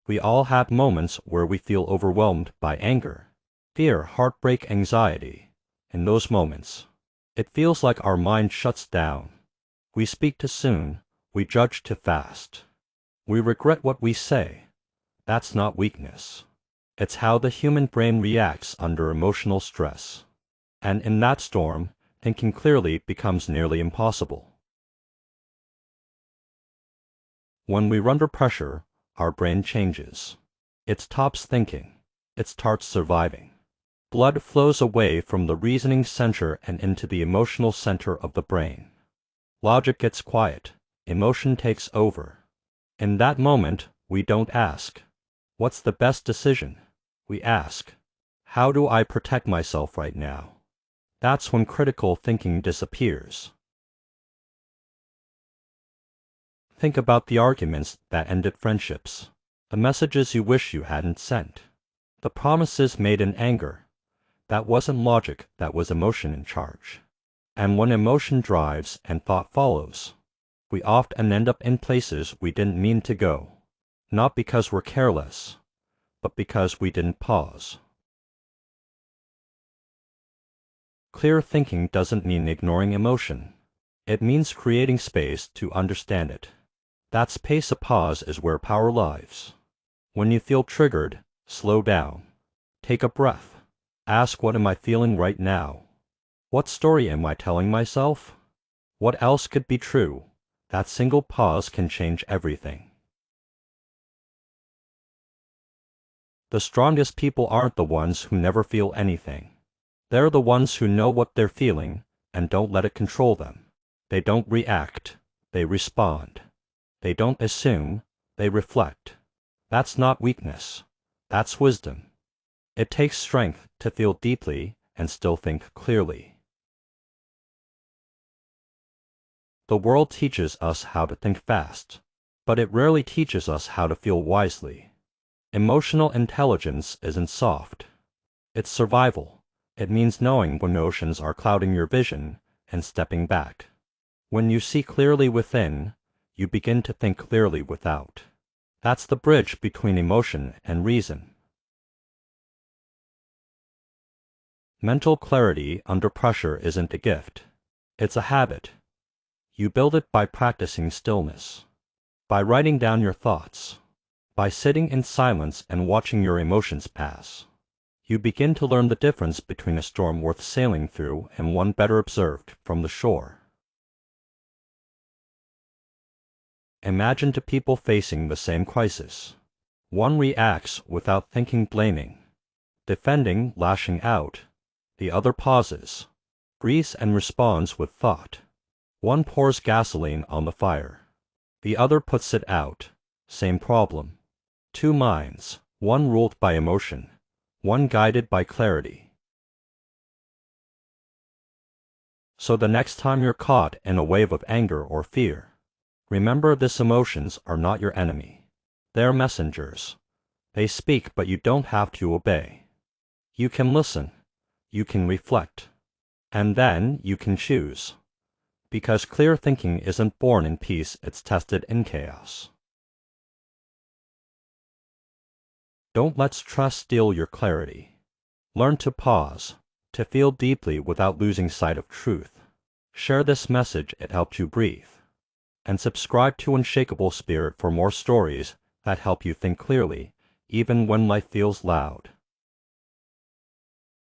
We all have moments where we feel overwhelmed by anger, fear, heartbreak, anxiety. In those moments, it feels like our mind shuts down. We speak too soon, we judge too fast. We regret what we say. That's not weakness. It's how the human brain reacts under emotional stress. And in that storm, thinking clearly becomes nearly impossible. When we're under pressure, our brain changes. It stops thinking. It starts surviving. Blood flows away from the reasoning center and into the emotional center of the brain. Logic gets quiet. Emotion takes over. In that moment, we don't ask, "What's the best decision?" We ask, "How do I protect myself right now?" That's when critical thinking disappears. Think about the arguments that ended friendships, the messages you wish you hadn't sent, the promises made in anger. That wasn't logic, that was emotion in charge. And when emotion drives and thought follows, we often end up in places we didn't mean to go, not because we're careless, but because we didn't pause. Clear thinking doesn't mean ignoring emotion. It means creating space to understand it. That space of pause is where power lies. When you feel triggered, slow down. Take a breath. Ask, what am I feeling right now? What story am I telling myself? What else could be true? That single pause can change everything. The strongest people aren't the ones who never feel anything. They're the ones who know what they're feeling and don't let it control them. They don't react, they respond. They don't assume, they reflect. That's not weakness, that's wisdom. It takes strength to feel deeply and still think clearly. The world teaches us how to think fast, but it rarely teaches us how to feel wisely. Emotional intelligence isn't soft. It's survival. It means knowing when emotions are clouding your vision and stepping back. When you see clearly within, you begin to think clearly without. That's the bridge between emotion and reason. Mental clarity under pressure isn't a gift. It's a habit. You build it by practicing stillness, by writing down your thoughts, by sitting in silence and watching your emotions pass. You begin to learn the difference between a storm worth sailing through and one better observed from the shore. Imagine two people facing the same crisis. One reacts without thinking, blaming, defending, lashing out. The other pauses, breathes, and responds with thought. One pours gasoline on the fire. The other puts it out. Same problem. Two minds, one ruled by emotion, one guided by clarity. So the next time you're caught in a wave of anger or fear, remember, these emotions are not your enemy. They're messengers. They speak, but you don't have to obey. You can listen. You can reflect. And then you can choose. Because clear thinking isn't born in peace, it's tested in chaos. Don't let stress steal your clarity. Learn to pause, to feel deeply without losing sight of truth. Share this message, it helped you breathe. And subscribe to Unshakable Spirit for more stories that help you think clearly, even when life feels loud.